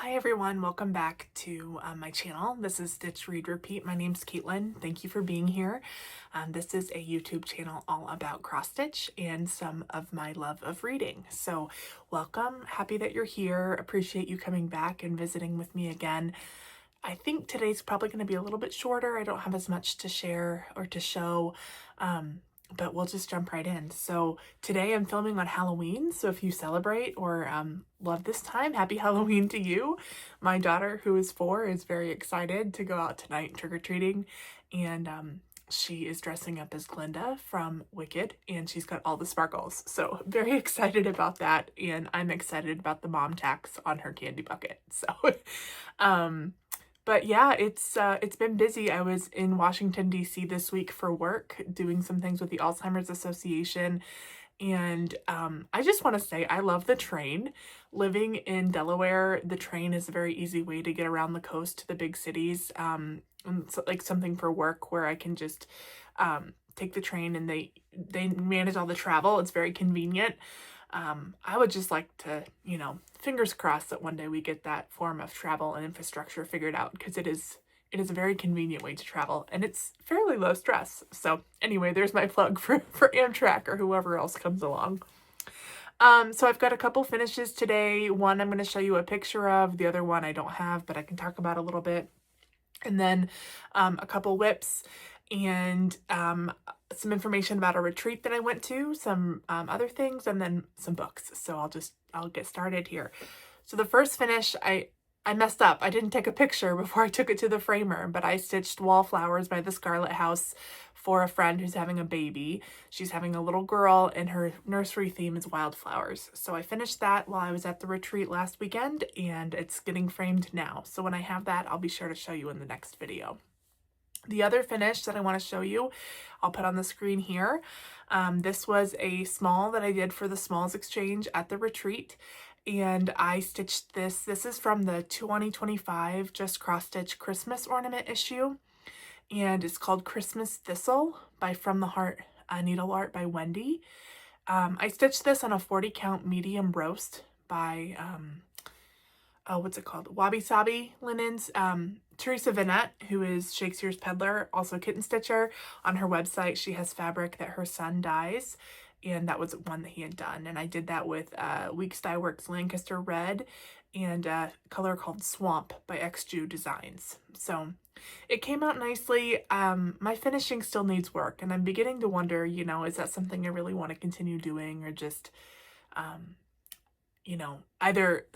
Hi everyone, welcome back to my channel. This is Stitch Read Repeat. My name's Caitlin. Thank you for being here. This is a YouTube channel all about cross stitch and some of my love of reading. So welcome, happy that you're here. Appreciate you coming back and visiting with me again. I think today's probably going to be a little bit shorter. I don't have as much to share or to show. But we'll just jump right in. So today I'm filming on Halloween. So if you celebrate or love this time, happy Halloween to you. My daughter, who is 4, is very excited to go out tonight trick-or-treating. And she is dressing up as Glinda from Wicked, and she's got all the sparkles. So very excited about that. And I'm excited about the mom tax on her candy bucket. So but yeah, it's been busy. I was in Washington, D.C. this week for work, doing some things with the Alzheimer's Association. And I just want to say I love the train. Living in Delaware, the train is a very easy way to get around the coast to the big cities. And so, like something for work where I can just take the train and they manage all the travel. It's very convenient. I would just like to, fingers crossed that one day we get that form of travel and infrastructure figured out, because it is a very convenient way to travel and it's fairly low stress. So anyway, there's my plug for Amtrak or whoever else comes along. So I've got a couple finishes today. One I'm going to show you a picture of, the other one I don't have, but I can talk about a little bit. And then a couple whips and some information about a retreat that I went to, some other things, and then some books. So I'll get started here. So the first finish, I messed up. I didn't take a picture before I took it to the framer, but I stitched Wallflowers by the Scarlet House for a friend who's having a baby. She's having a little girl and her nursery theme is wildflowers. So I finished that while I was at the retreat last weekend and it's getting framed now. So when I have that, I'll be sure to show you in the next video. The other finish that I want to show you, I'll put on the screen here. This was a small that I did for the Smalls Exchange at the retreat. And I stitched this. This is from the 2025 Just Cross Stitch Christmas Ornament issue. And it's called Christmas Thistle by From the Heart Needle Art by Wendy. I stitched this on a 40 count medium roast by, what's it called? Wabi Sabi Linens. Teresa Vanette, who is Shakespeare's Peddler, also kitten stitcher. On her website, she has fabric that her son dyes, and that was one that he had done. And I did that with Weeks Dye Works Lancaster Red and a color called Swamp by XJew Designs. So it came out nicely. My finishing still needs work, and I'm beginning to wonder, is that something I really want to continue doing, or just, either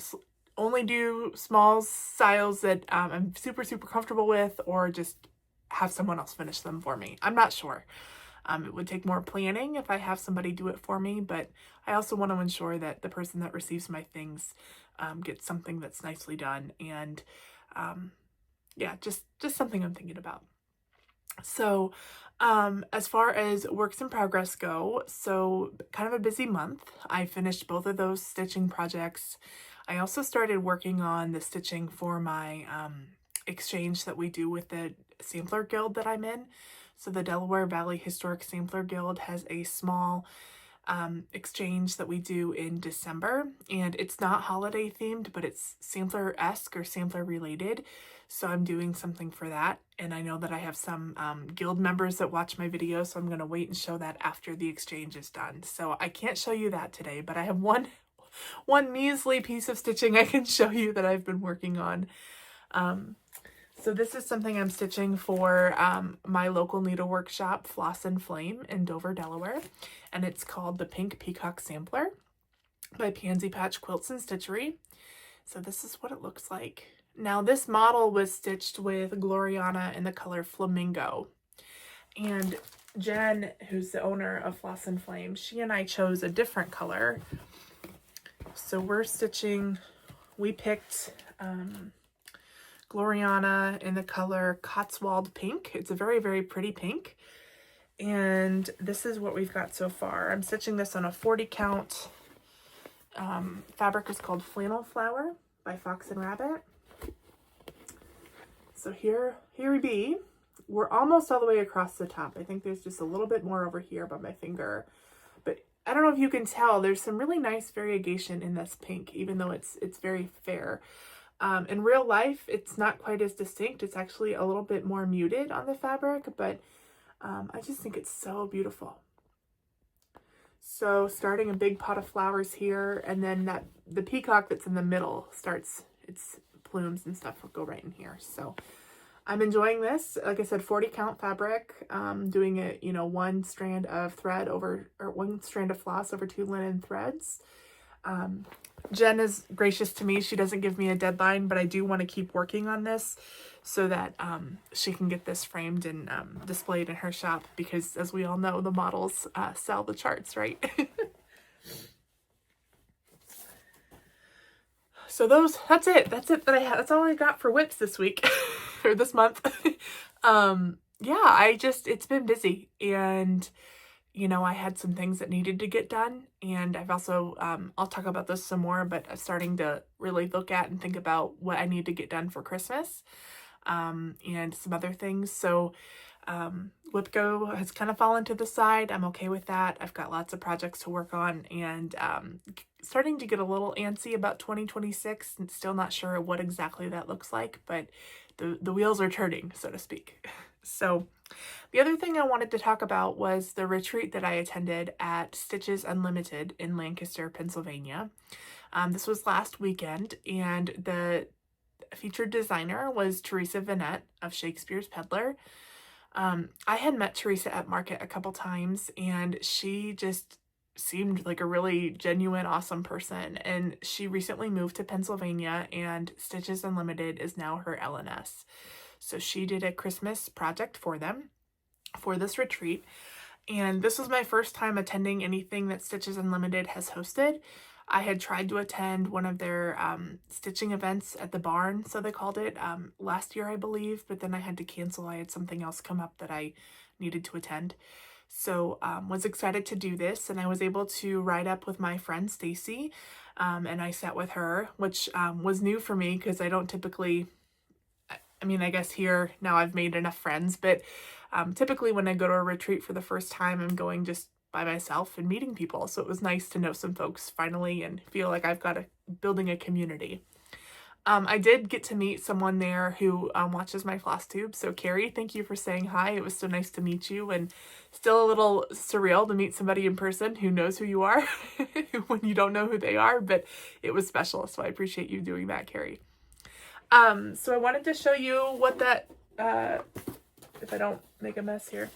only do small styles that I'm super comfortable with, or just have someone else finish them for me. I'm not sure. It would take more planning if I have somebody do it for me, but I also want to ensure that the person that receives my things gets something that's nicely done. And yeah, just something I'm thinking about. So as far as works in progress go, so kind of a busy month. I finished both of those stitching projects. I also started working on the stitching for my exchange that we do with the Sampler Guild that I'm in. So the Delaware Valley Historic Sampler Guild has a small exchange that we do in December, and it's not holiday themed, but it's sampler-esque or sampler related. So I'm doing something for that, and I know that I have some guild members that watch my videos, so I'm going to wait and show that after the exchange is done. So I can't show you that today, but I have one measly piece of stitching I can show you that I've been working on. So this is something I'm stitching for my local needlework shop, Floss and Flame in Dover, Delaware, and it's called the Pink Peacock Sampler by Pansy Patch Quilts and Stitchery. So this is what it looks like. Now this model was stitched with Gloriana in the color Flamingo, and Jen, who's the owner of Floss and Flame, she and I chose a different color. So we picked Gloriana in the color Cotswold Pink. It's a very pretty pink. And this is what we've got so far. I'm stitching this on a 40 count. Fabric is called Flannel Flower by Fox and Rabbit. So here we be. We're almost all the way across the top. I think there's just a little bit more over here by my finger. But I don't know if you can tell, there's some really nice variegation in this pink, even though it's very fair. In real life, it's not quite as distinct. It's actually a little bit more muted on the fabric, but I just think it's so beautiful. So starting a big pot of flowers here, and then the peacock that's in the middle starts, its plumes and stuff will go right in here. So I'm enjoying this. Like I said, 40 count fabric, doing it, you know, one strand of thread over, or one strand of floss over 2 linen threads. Jen is gracious to me. She doesn't give me a deadline, but I do want to keep working on this so that she can get this framed and displayed in her shop, because as we all know, the models sell the charts, right? So that's it that I have. That's all I got for whips this week or this month. Yeah, it's been busy, and you know, I had some things that needed to get done, and I've also, I'll talk about this some more, but I'm starting to really look at and think about what I need to get done for Christmas, and some other things. So, WhipGo has kind of fallen to the side. I'm okay with that. I've got lots of projects to work on, and, starting to get a little antsy about 2026, and still not sure what exactly that looks like, but the wheels are turning, so to speak. So the other thing I wanted to talk about was the retreat that I attended at Stitches Unlimited in Lancaster, Pennsylvania. This was last weekend, and the featured designer was Teresa Vanette of Shakespeare's Peddler. I had met Teresa at market a couple times, and she just seemed like a really genuine, awesome person. And she recently moved to Pennsylvania, and Stitches Unlimited is now her LNS. So she did a Christmas project for them for this retreat. And this was my first time attending anything that Stitches Unlimited has hosted. I had tried to attend one of their stitching events at the barn, so they called it, last year, I believe, but then I had to cancel. I had something else come up that I needed to attend. So was excited to do this, and I was able to ride up with my friend Stacy, and I sat with her, which was new for me because I don't typically, I mean, I guess here now I've made enough friends, but typically when I go to a retreat for the first time, I'm going just by myself and meeting people. So it was nice to know some folks finally and feel like I've got building a community. I did get to meet someone there who watches my Flosstube. So Carrie, thank you for saying hi. It was so nice to meet you, and still a little surreal to meet somebody in person who knows who you are when you don't know who they are, but it was special. So I appreciate you doing that, Carrie. So I wanted to show you what that, if I don't make a mess here,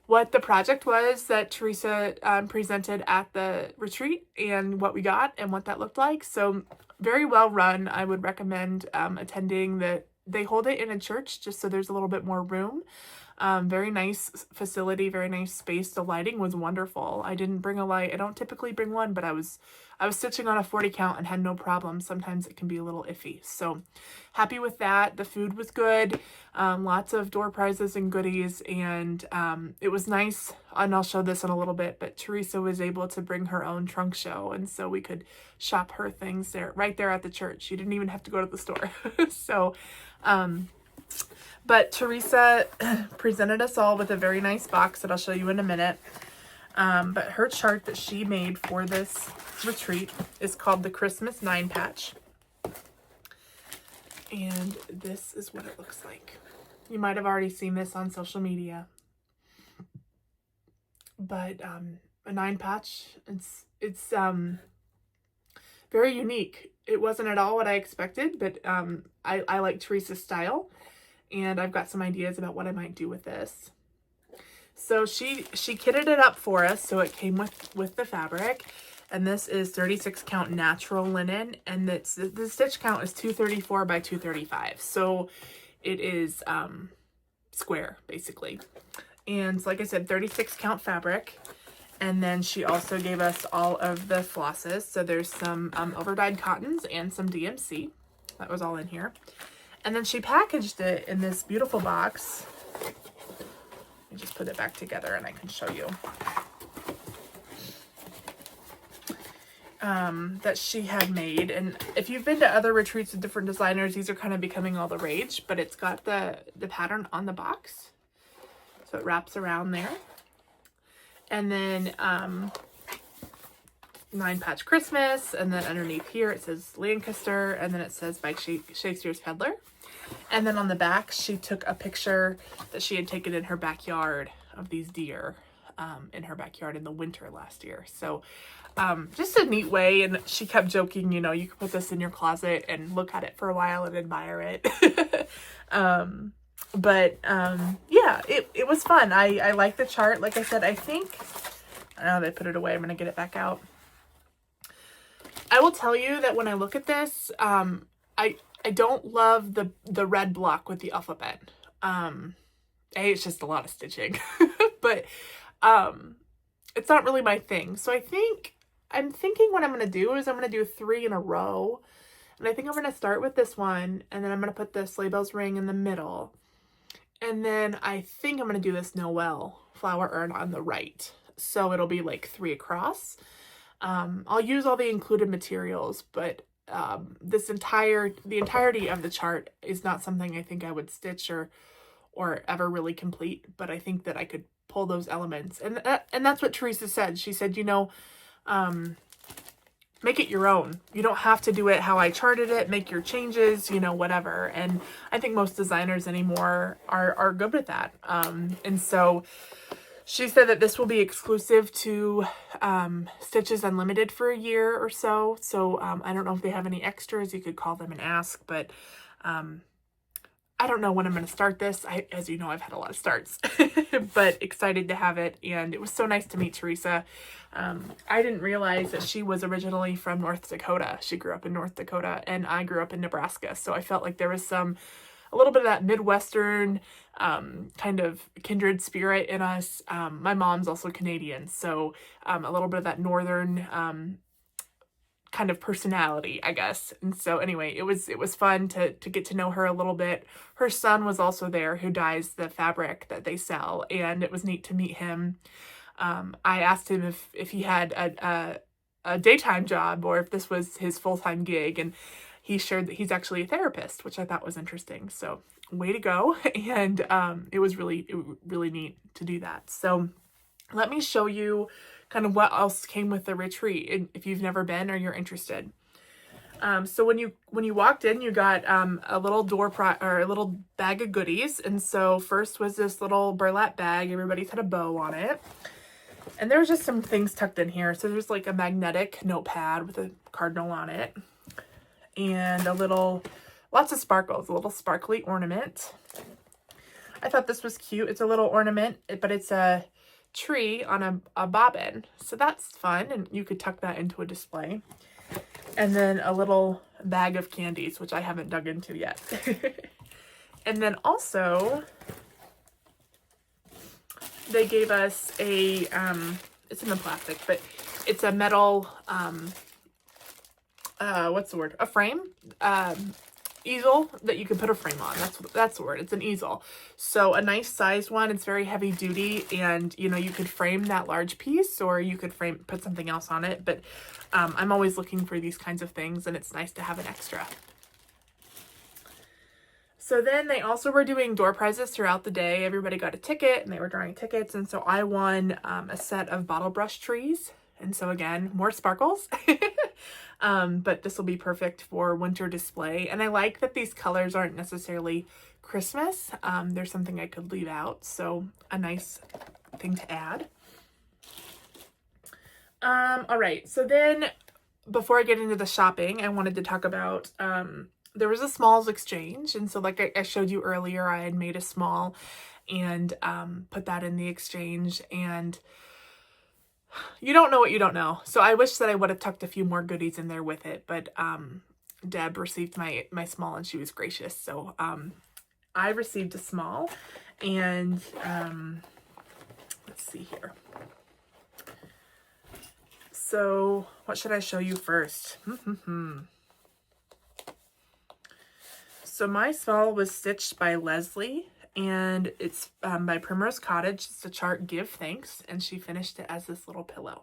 what the project was that Teresa presented at the retreat, and what we got and what that looked like. So very well run. I would recommend attending. They hold it in a church just so there's a little bit more room. Very nice facility, very nice space. The lighting was wonderful. I didn't bring a light. I don't typically bring one, but I was stitching on a 40 count and had no problem. Sometimes it can be a little iffy. So happy with that. The food was good. Lots of door prizes and goodies. And it was nice. And I'll show this in a little bit, but Teresa was able to bring her own trunk show. And so we could shop her things there, right there at the church. She didn't even have to go to the store. So, but Teresa presented us all with a very nice box that I'll show you in a minute. But her chart that she made for this retreat is called the Christmas 9 Patch. And this is what it looks like. You might have already seen this on social media. But a 9 patch, it's very unique. It wasn't at all what I expected, but I like Teresa's style, and I've got some ideas about what I might do with this. So she kitted it up for us, so it came with the fabric, and this is 36 count natural linen, and the stitch count is 234 by 235, so it is square basically. And like I said, 36 count fabric. And then she also gave us all of the flosses. So there's some overdyed cottons and some DMC. That was all in here. And then she packaged it in this beautiful box. Let me just put it back together and I can show you. That she had made. And if you've been to other retreats with different designers, these are kind of becoming all the rage. But it's got the pattern on the box. So it wraps around there. And then 9 Patch Christmas, and then underneath here it says Lancaster, and then it says by Shakespeare's Peddler. And then on the back, she took a picture that she had taken in her backyard of these deer in her backyard in the winter last year. So just a neat way. And she kept joking, you know, you could put this in your closet and look at it for a while and admire it. Yeah, it was fun. I like the chart. Like I said, I think, now that I put it away, I'm going to get it back out. I will tell you that when I look at this, I don't love the red block with the alphabet. It's just a lot of stitching, but it's not really my thing. So I'm thinking what I'm going to do is I'm going to do 3 in a row. And I think I'm going to start with this one, and then I'm going to put the sleigh bells ring in the middle. And then I think I'm going to do this Noel flower urn on the right. So it'll be like 3 across. I'll use all the included materials, but the entirety of the chart is not something I think I would stitch or ever really complete, but I think that I could pull those elements. And that's what Teresa said. She said, you know, make it your own. You don't have to do it how I charted it, make your changes, you know, whatever. And I think most designers anymore are good with that. And so she said that this will be exclusive to Stitches Unlimited for a year or so. So I don't know if they have any extras. You could call them and ask, but I don't know when I'm going to start this. As you know, I've had a lot of starts, but excited to have it. And it was so nice to meet Teresa. I didn't realize that she was originally from North Dakota. She grew up in North Dakota, and I grew up in Nebraska. So I felt like there was a little bit of that Midwestern kind of kindred spirit in us. My mom's also Canadian, so a little bit of that northern kind of personality, I guess. And so anyway, it was fun to get to know her a little bit. Her son was also there, who dyes the fabric that they sell, and it was neat to meet him. I asked him if he had a daytime job or if this was his full-time gig, and he shared that he's actually a therapist, which I thought was interesting. So way to go. And it was really neat to do that. So let me show you kind of what else came with the retreat if you've never been or you're interested. So when you walked in, you got a little a little bag of goodies. And so first was this little burlap bag. Everybody's had a bow on it. And there was just some things tucked in here. So there's like a magnetic notepad with a cardinal on it. And lots of sparkles, a little sparkly ornament. I thought this was cute. It's a little ornament, but it's a tree on a bobbin. So that's fun, and you could tuck that into a display. And then a little bag of candies, which I haven't dug into yet. And then also, they gave us it's in the plastic, but it's a metal, what's the word? A frame, easel that you can put a frame on. That's the word. It's an easel. So a nice sized one. It's very heavy duty, and you know, you could frame that large piece, or you could put something else on it. But I'm always looking for these kinds of things, and it's nice to have an extra. So then they also were doing door prizes throughout the day. Everybody got a ticket, and they were drawing tickets. And so I won a set of bottle brush trees. And so again, more sparkles. But this will be perfect for winter display. And I like that these colors aren't necessarily Christmas. There's something I could leave out. So a nice thing to add. All right. So then before I get into the shopping, I wanted to talk about, there was a smalls exchange. And so like I showed you earlier, I had made a small and put that in the exchange, and you don't know what you don't know. So I wish that I would have tucked a few more goodies in there with it, but Deb received my small, and she was gracious. So I received a small, and let's see here. So what should I show you first? So my small was stitched by Leslie, and it's by Primrose Cottage. It's the chart Give Thanks, and she finished it as this little pillow,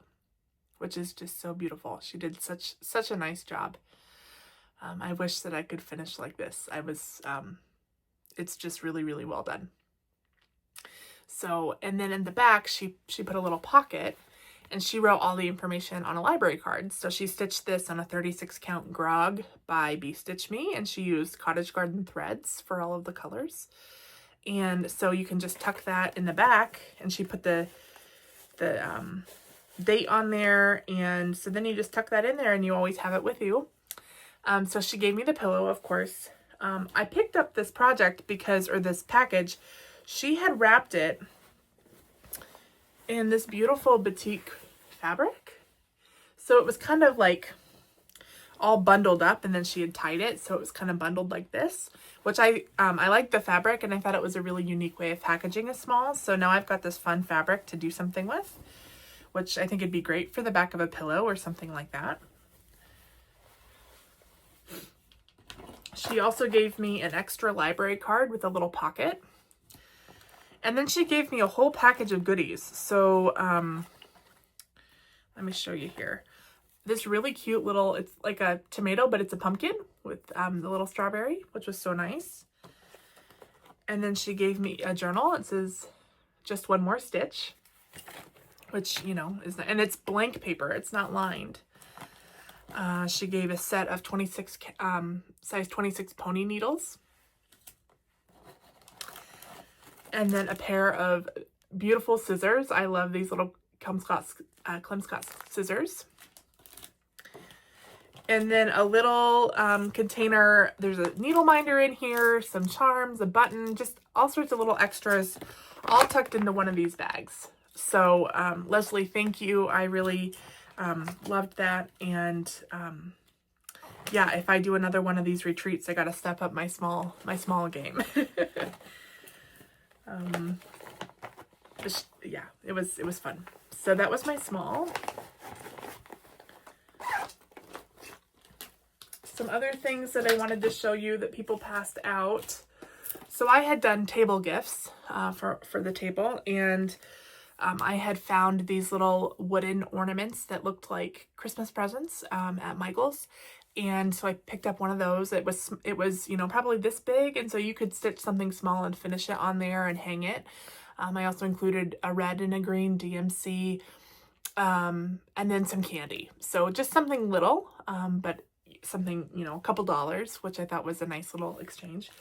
which is just so beautiful. She did such a nice job. I wish that I could finish like this. It's just really well done. So, and then in the back, she put a little pocket, And she wrote all the information on a library card. So she stitched this on a 36 count grog by Bee Stitch Me, and she used Cottage Garden threads for all of the colors. And so you can just tuck that in the back, and she put the date on there, and so then you just tuck that in there and you always have it with you. So she gave me the pillow, of course. I picked up this project because, or this package, she had wrapped it in this beautiful batik fabric. So it was kind of like all bundled up, and then she had tied it, so it was kind of bundled like this, which I liked the fabric, and I thought it was a really unique way of packaging a small. So now I've got this fun fabric to do something with, which I think it'd be great for the back of a pillow or something like that. She also gave me an extra library card with a little pocket. And then she gave me a whole package of goodies. So, let me show you here. This really cute little, it's like a tomato, but it's a pumpkin with the little strawberry, which was so nice. And then she gave me a journal. It says, just one more stitch, which, you know, is, and it's blank paper. It's not lined. She gave a set of 26, size 26 pony needles. And then a pair of beautiful scissors. I love these little Clem Scott scissors. And then a little container. There's a needle minder in here, some charms, a button, just all sorts of little extras, all tucked into one of these bags. So Leslie, thank you. I really loved that. And yeah, if I do another one of these retreats, I got to step up my small game. Yeah, it was fun. So that was my small. Some other things that I wanted to show you that people passed out. So I had done table gifts for the table, and I had found these little wooden ornaments that looked like Christmas presents at Michael's. And so I picked up one of those. It was, you know, probably this big. And so you could stitch something small and finish it on there and hang it. I also included a red and a green DMC, and then some candy. So just something little, but something, you know, a couple dollars, which I thought was a nice little exchange.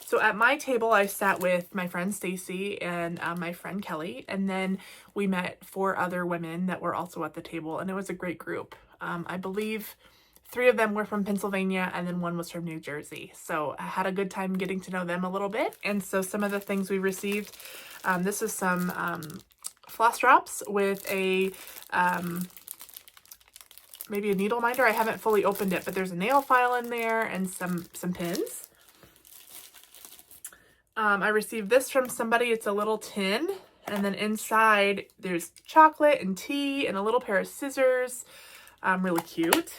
So at my table, I sat with my friend Stacy and my friend Kelly, and then we met 4 other women that were also at the table, and it was a great group. I believe 3 of them were from Pennsylvania, and then 1 was from New Jersey. So I had a good time getting to know them a little bit. And so some of the things we received, this is some floss drops with a maybe a needle minder. I haven't fully opened it, but there's a nail file in there and some pins. I received this from somebody. It's a little tin, and then inside there's chocolate and tea and a little pair of scissors. Really cute.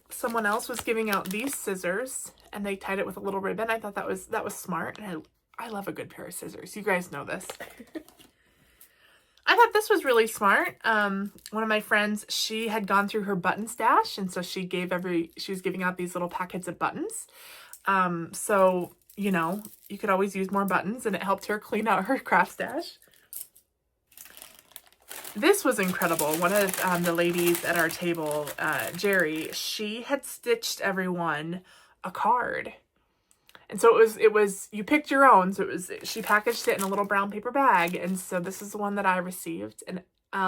Someone else was giving out these scissors, and they tied it with a little ribbon. I thought that was smart, and I love a good pair of scissors. You guys know this. I thought this was really smart. One of my friends, she had gone through her button stash, and so she was giving out these little packets of buttons. So, you know, you could always use more buttons, and it helped her clean out her craft stash. This was incredible. One of the ladies at our table, Jerry, she had stitched everyone a card. And so it was, you picked your own. So she packaged it in a little brown paper bag. And so this is the one that I received. And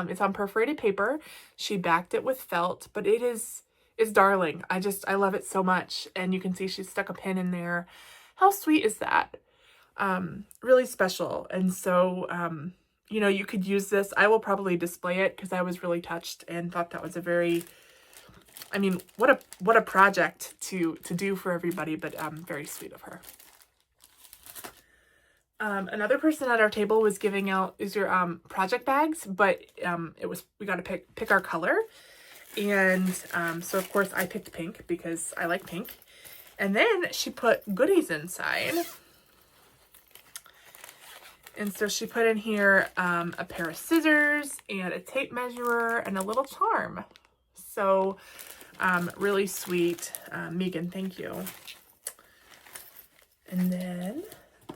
it's on perforated paper. She backed it with felt, but it's darling. I love it so much. And you can see she stuck a pin in there. How sweet is that? Really special. And so, you know, you could use this. I will probably display it because I was really touched and thought that was a very, I mean, what a project to do for everybody, but very sweet of her. Another person at our table was giving out your project bags, but we got to pick our color. And so of course I picked pink because I like pink. And then she put goodies inside. And so she put in here a pair of scissors and a tape measurer and a little charm. So really sweet. Megan, thank you. And then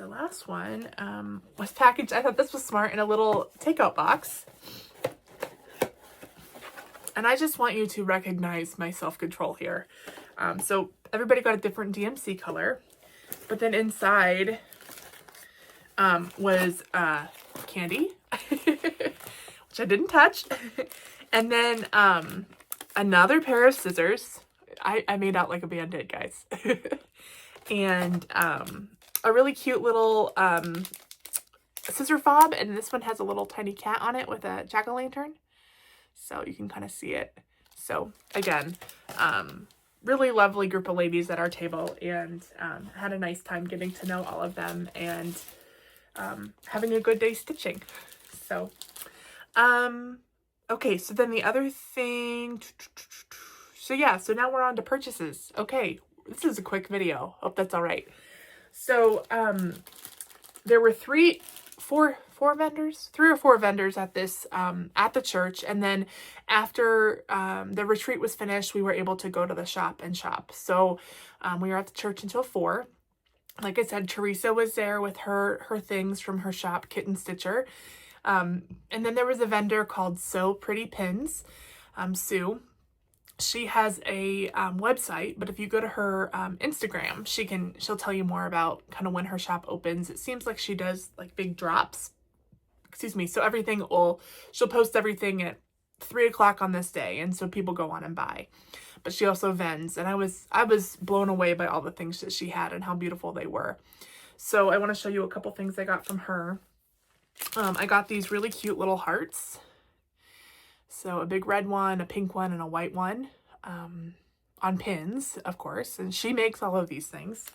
the last one was packaged. I thought this was smart, in a little takeout box. And I just want you to recognize my self-control here. So everybody got a different DMC color, but then inside was candy, which I didn't touch. And then another pair of scissors. I made out like a band-aid, guys. And a really cute little scissor fob, and this one has a little tiny cat on it with a jack-o'-lantern, so you can kind of see it. So again, really lovely group of ladies at our table, and had a nice time getting to know all of them and having a good day stitching. So okay, so then the other thing, so yeah, so now we're on to purchases. Okay, this is a quick video. Hope that's all right. So there were three or four vendors at this at the church, and then after the retreat was finished, we were able to go to the shop and shop. So we were at the church until 4. Like I said, Teresa was there with her things from her shop, Kitten Stitcher. And then there was a vendor called So Pretty Pins, Sue. She has a website, but if you go to her Instagram, she'll tell you more about kind of when her shop opens. It seems like she does like big drops. Excuse me. So she'll post everything at 3 o'clock on this day, and so people go on and buy. But she also vends, and I was blown away by all the things that she had and how beautiful they were. So I want to show you a couple things I got from her. I got these really cute little hearts. So a big red one, a pink one, and a white one, on pins, of course. And she makes all of these things.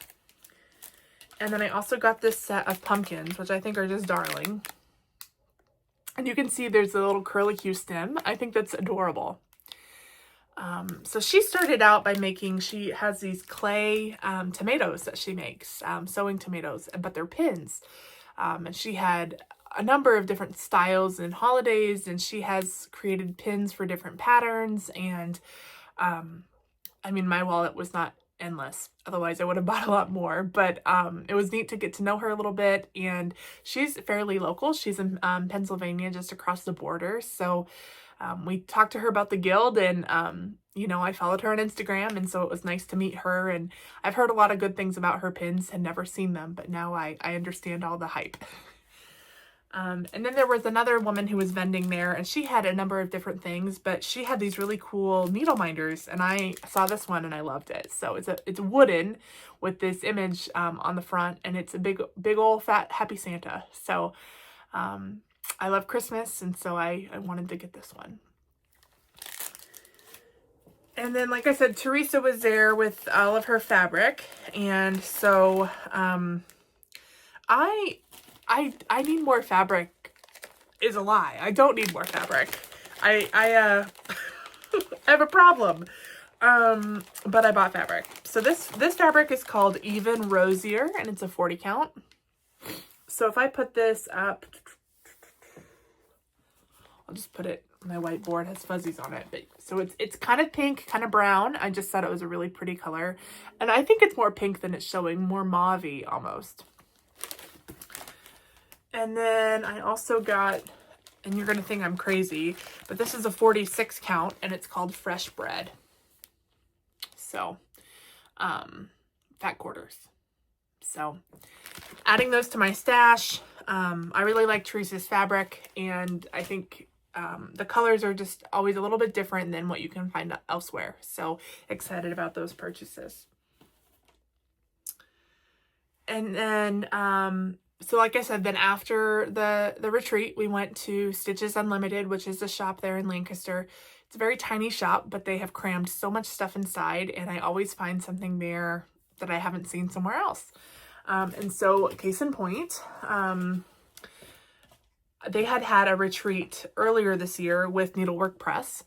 And then I also got this set of pumpkins, which I think are just darling. And you can see there's a little curlicue stem. I think that's adorable. So she started out by she has these clay tomatoes that she makes, sewing tomatoes, but they're pins. And she had a number of different styles and holidays, and she has created pins for different patterns. And I mean, my wallet was not endless, otherwise I would have bought a lot more, but it was neat to get to know her a little bit. And she's fairly local. She's in Pennsylvania, just across the border. So we talked to her about the guild, and I followed her on Instagram, and so it was nice to meet her. And I've heard a lot of good things about her pins, had never seen them, but now I understand all the hype. And then there was another woman who was vending there, and she had a number of different things, but she had these really cool needle minders, and I saw this one and I loved it. So it's wooden with this image on the front, and it's a big old fat happy Santa. So I love Christmas, and so I wanted to get this one. And then, like I said, Teresa was there with all of her fabric, and so I need more fabric is a lie. I don't need more fabric. I have a problem. But I bought fabric. So this fabric is called Even Rosier, and it's a 40 count. So if I put this up, I'll just put it, my whiteboard has fuzzies on it. But so it's kind of pink, kind of brown. I just thought it was a really pretty color. And I think it's more pink than it's showing, more mauve-y almost. And then I also got, and you're going to think I'm crazy, but this is a 46 count, and it's called Fresh Bread. So, fat quarters. So, adding those to my stash. I really like Teresa's fabric, and I think the colors are just always a little bit different than what you can find elsewhere. So, excited about those purchases. And then, so like I said, then after the retreat, we went to Stitches Unlimited, which is a shop there in Lancaster. It's a very tiny shop, but they have crammed so much stuff inside, and I always find something there that I haven't seen somewhere else. And so, case in point, they had a retreat earlier this year with Needlework Press,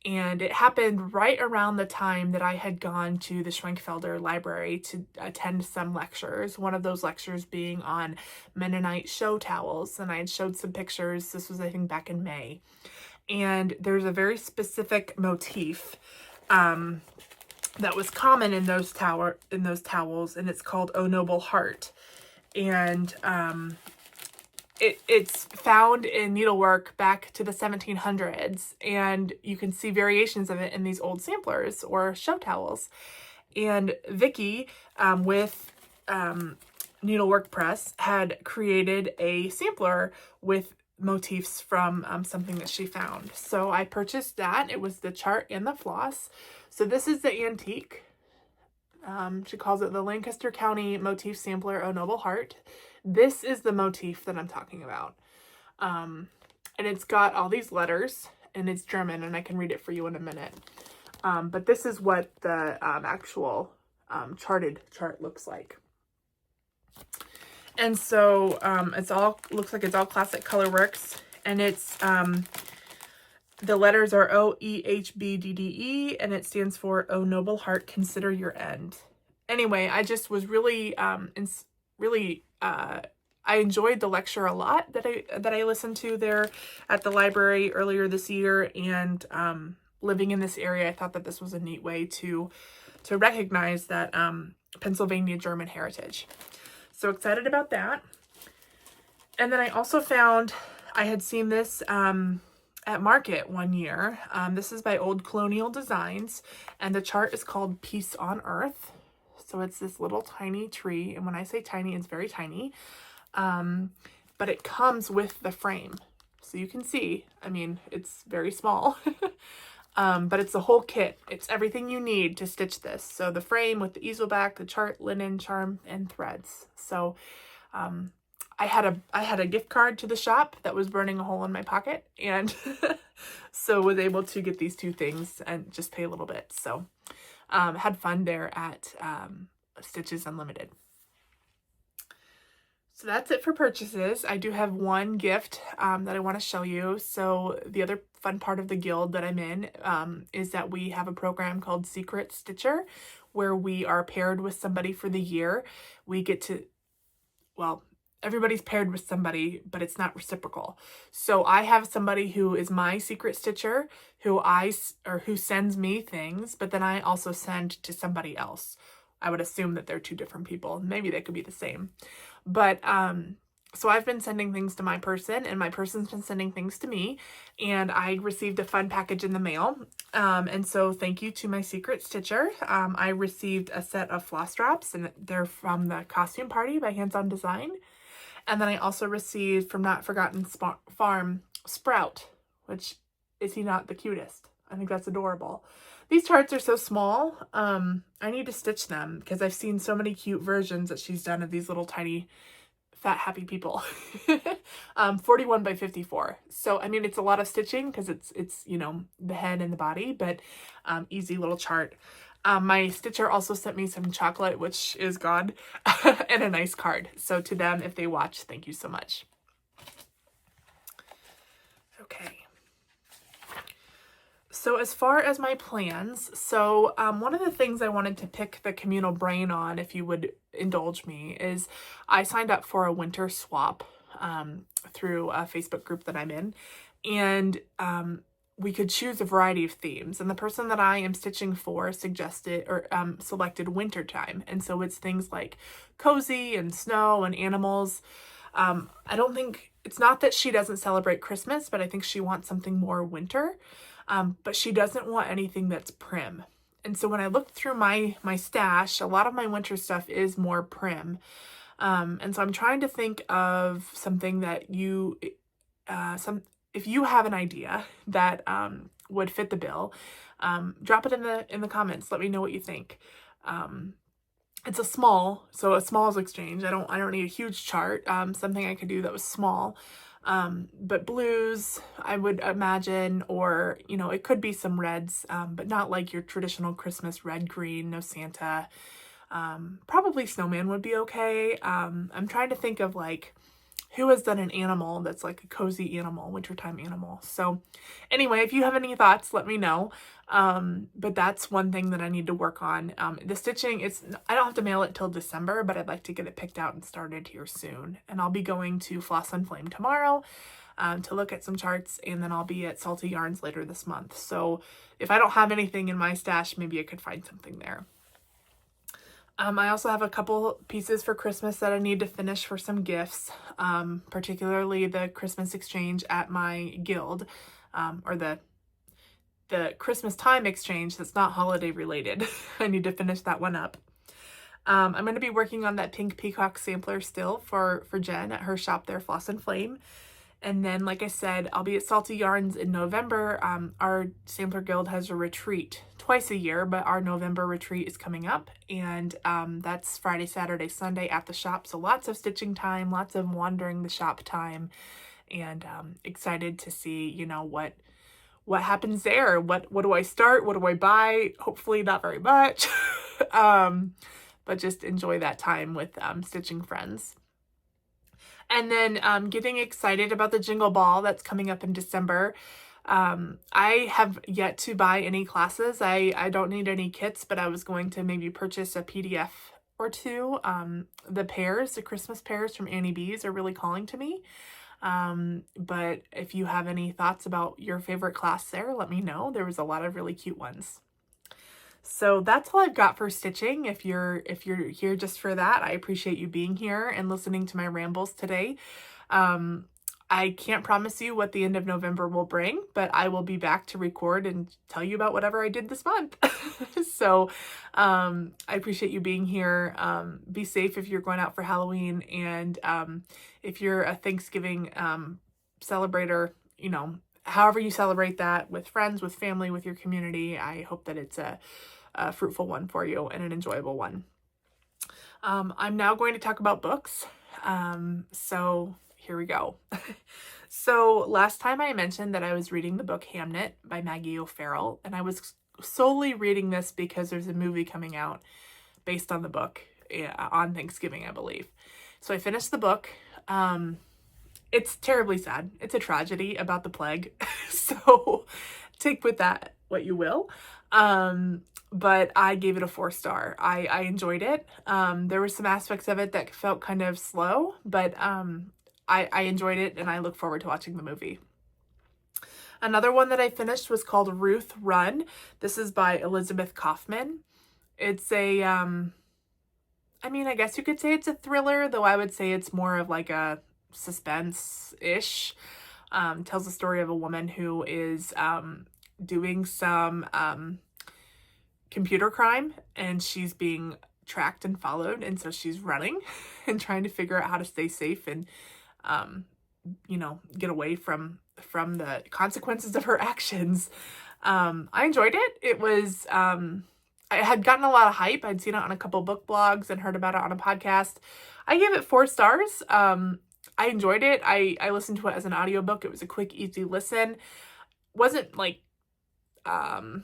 and it happened right around the time that I had gone to the Schwenkfelder Library to attend some lectures, one of those lectures being on Mennonite show towels, and I had showed some pictures. This was, I think, back in May. And there's a very specific motif that was common in those towels, and it's called O Noble Heart. And it's found in needlework back to the 1700s, and you can see variations of it in these old samplers or show towels. And Vicky, with Needlework Press, had created a sampler with motifs from something that she found. So I purchased that. It was the chart and the floss. So this is the antique. She calls it the Lancaster County Motif Sampler, O Noble Heart. This is the motif that I'm talking about. And it's got all these letters, and it's German, and I can read it for you in a minute. But this is what the actual charted chart looks like. And so looks like it's all classic colorworks, and it's the letters are OEHBDDE, and it stands for O Noble Heart, Consider Your End. Anyway, I just was really I enjoyed the lecture a lot that I listened to there at the library earlier this year, and living in this area, I thought that this was a neat way to recognize that Pennsylvania German heritage. So excited about that. And then I also found, I had seen this at Market one year. This is by Old Colonial Designs, and the chart is called Peace on Earth. So it's this little tiny tree, and when I say tiny, it's very tiny. But it comes with the frame. So you can see, I mean, it's very small. But it's the whole kit. It's everything you need to stitch this. So the frame with the easel back, the chart, linen, charm, and threads. So I had a gift card to the shop that was burning a hole in my pocket, and so was able to get these two things and just pay a little bit. So had fun there at Stitches Unlimited. So that's it for purchases. I do have one gift that I want to show you. So the other fun part of the guild that I'm in is that we have a program called Secret Stitcher, where we are paired with somebody for the year. We get to, well, everybody's paired with somebody, but it's not reciprocal. So I have somebody who is my secret stitcher, who sends me things, but then I also send to somebody else. I would assume that they're two different people. Maybe they could be the same. But so I've been sending things to my person, and my person's been sending things to me, and I received a fun package in the mail. And so thank you to my secret stitcher. I received a set of floss drops, and they're from the Costume Party by Hands On Design. And then I also received from Not Forgotten Farm Sprout, which, is he not the cutest? I think that's adorable. These charts are so small. I need to stitch them because I've seen so many cute versions that she's done of these little tiny fat happy people. 41 by 54. So, I mean, it's a lot of stitching because it's, you know, the head and the body, but easy little chart. My stitcher also sent me some chocolate, which is God, and a nice card. So to them, if they watch, thank you so much. Okay. So as far as my plans, one of the things I wanted to pick the communal brain on, if you would indulge me, is I signed up for a winter swap through a Facebook group that I'm in, and we could choose a variety of themes, and the person that I am stitching for suggested or selected wintertime, and so it's things like cozy and snow and animals. I don't think, it's not that she doesn't celebrate Christmas, but I think she wants something more winter. But she doesn't want anything that's prim. And so when I looked through my stash, a lot of my winter stuff is more prim. And so I'm trying to think of something that if you have an idea that would fit the bill, drop it in the comments. Let me know what you think. It's a small, so a small is exchange. I don't need a huge chart. Something I could do that was small. But blues, I would imagine, or, you know, it could be some reds, but not like your traditional Christmas red, green, no Santa. Probably snowman would be okay. I'm trying to think of like who has done an animal that's like a cozy animal, wintertime animal. So anyway, if you have any thoughts, let me know. But that's one thing that I need to work on. The stitching, I don't have to mail it till December, but I'd like to get it picked out and started here soon. And I'll be going to Floss and Flame tomorrow to look at some charts, and then I'll be at Salty Yarns later this month. So if I don't have anything in my stash, maybe I could find something there. I also have a couple pieces for Christmas that I need to finish for some gifts, particularly the Christmas exchange at my guild, or the Christmas time exchange that's not holiday related. I need to finish that one up. I'm going to be working on that pink peacock sampler still for Jen at her shop there, Floss and Flame. And then, like I said, I'll be at Salty Yarns in November. Our Sampler Guild has a retreat twice a year, but our November retreat is coming up. And that's Friday, Saturday, Sunday at the shop. So lots of stitching time, lots of wandering the shop time. And excited to see, you know, what happens there. What do I start? What do I buy? Hopefully not very much. But just enjoy that time with stitching friends. And then getting excited about the Jingle Ball that's coming up in December. I have yet to buy any classes. I don't need any kits, but I was going to maybe purchase a PDF or two. The Christmas pears from Annie B's are really calling to me. But if you have any thoughts about your favorite class there, let me know. There was a lot of really cute ones. So that's all I've got for stitching. If you're here just for that, I appreciate you being here and listening to my rambles today. I can't promise you what the end of November will bring, but I will be back to record and tell you about whatever I did this month. So I appreciate you being here. Be safe if you're going out for Halloween, and if you're a Thanksgiving celebrator, you know, however you celebrate that, with friends, with family, with your community, I hope that it's a fruitful one for you and an enjoyable one. I'm now going to talk about books. So here we go. So last time I mentioned that I was reading the book Hamnet by Maggie O'Farrell, and I was solely reading this because there's a movie coming out based on the book on Thanksgiving, I believe. So I finished the book. It's terribly sad. It's a tragedy about the plague. So take with that what you will. But I gave it a 4-star. I enjoyed it. There were some aspects of it that felt kind of slow, but I enjoyed it, and I look forward to watching the movie. Another one that I finished was called Ruth Run. This is by Elizabeth Kaufman. It's a, I mean, I guess you could say it's a thriller, though I would say it's more of like a suspense-ish. Tells the story of a woman who is doing some computer crime, and she's being tracked and followed, and so she's running and trying to figure out how to stay safe and you know, get away from the consequences of her actions. I enjoyed it. It was I had gotten a lot of hype. I'd seen it on a couple book blogs and heard about it on a podcast. I gave it 4 stars. I enjoyed it. I listened to it as an audiobook. It was a quick, easy listen. Wasn't like A+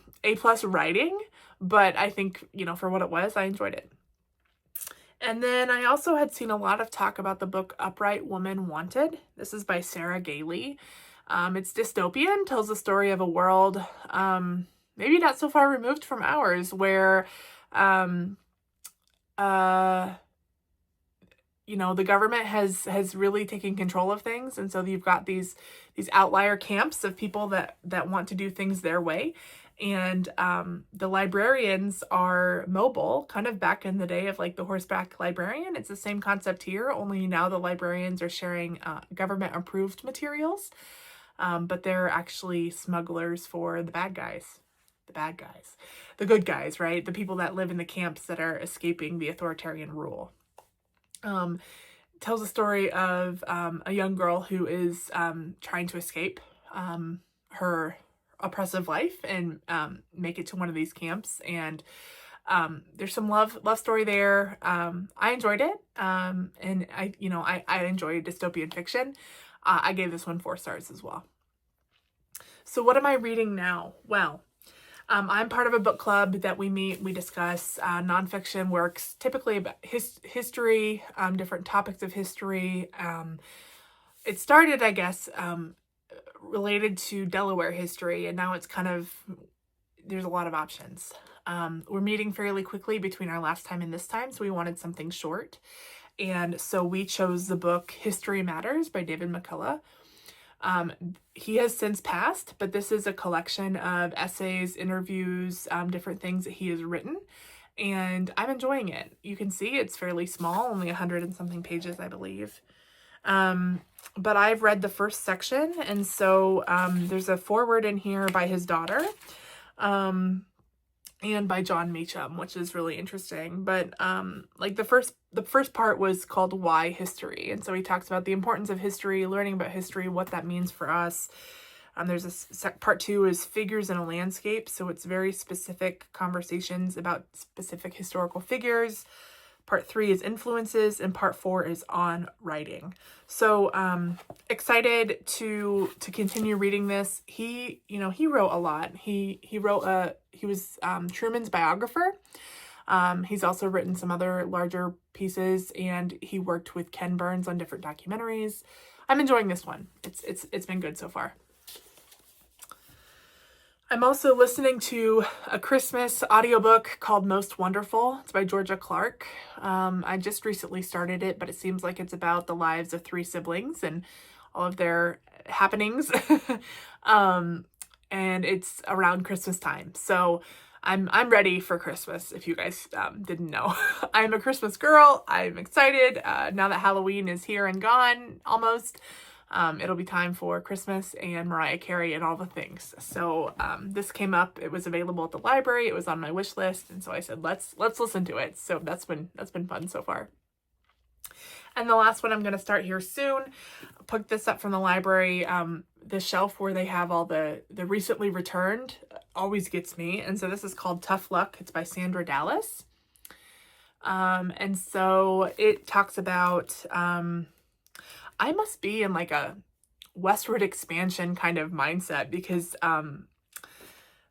writing, but I think, you know, for what it was, I enjoyed it. And then I also had seen a lot of talk about the book Upright Woman Wanted. This is by Sarah Gailey. It's dystopian, tells the story of a world maybe not so far removed from ours, where you know, the government has really taken control of things, and so you've got these outlier camps of people that want to do things their way. And the librarians are mobile, kind of back in the day of like the horseback librarian. It's the same concept here, only now the librarians are sharing government approved materials, but they're actually smugglers for the bad guys. The good guys, right? The people that live in the camps that are escaping the authoritarian rule. Tells a story of a young girl who is trying to escape her oppressive life and make it to one of these camps, and there's some love story there. I enjoyed it, and I enjoy dystopian fiction. I gave this one 4 stars as well. So what am I reading now? Well, I'm part of a book club that we meet. We discuss nonfiction works, typically about history, different topics of history. It started, I guess, related to Delaware history, and now it's kind of, there's a lot of options. We're meeting fairly quickly between our last time and this time, so we wanted something short. And so we chose the book History Matters by David McCullough. He has since passed, but this is a collection of essays, interviews, different things that he has written. and I'm enjoying it. You can see it's fairly small, only 100 and something pages, I believe. But I've read the first section, and so there's a foreword in here by his daughter, and by John Meacham, which is really interesting. But like the first part was called Why History, and so he talks about the importance of history, learning about history, what that means for us. There's part 2 is Figures in a Landscape, so it's very specific conversations about specific historical figures. Part 3 is Influences, and part 4 is on writing. So excited to continue reading this. He wrote a lot. He was Truman's biographer. He's also written some other larger pieces, and he worked with Ken Burns on different documentaries. I'm enjoying this one. It's been good so far. I'm also listening to a Christmas audiobook called Most Wonderful. It's by Georgia Clark. I just recently started it, but it seems like it's about the lives of 3 siblings and all of their happenings. And it's around Christmas time. So I'm ready for Christmas, if you guys didn't know. I'm a Christmas girl. I'm excited. Now that Halloween is here and gone, almost. It'll be time for Christmas and Mariah Carey and all the things. So this came up. It was available at the library. It was on my wish list, and so I said, let's listen to it. So that's been fun so far. And the last one I'm going to start here soon. I picked this up from the library. The shelf where they have all the recently returned always gets me. And so this is called Tough Luck. It's by Sandra Dallas. And so it talks about I must be in like a westward expansion kind of mindset because,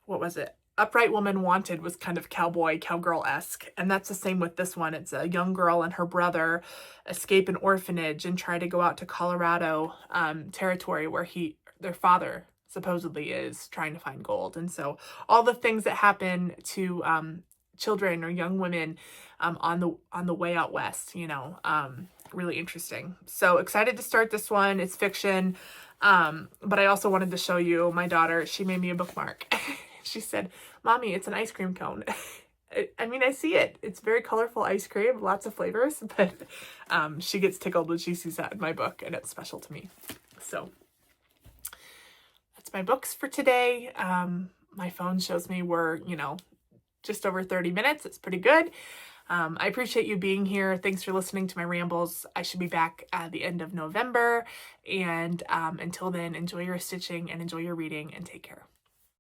what was it? Upright Woman Wanted was kind of cowgirl-esque. And that's the same with this one. It's a young girl and her brother escape an orphanage and try to go out to Colorado territory where their father supposedly is trying to find gold. And so all the things that happen to children or young women on the way out west, really interesting. So excited to start this one. It's fiction. But I also wanted to show you my daughter. She made me a bookmark. She said, "Mommy, it's an ice cream cone." I see it. It's very colorful ice cream, lots of flavors, but she gets tickled when she sees that in my book, and it's special to me. So that's my books for today. My phone shows me we're, just over 30 minutes. It's pretty good. I appreciate you being here. Thanks for listening to my rambles. I should be back at the end of November. And until then, enjoy your stitching and enjoy your reading, and take care.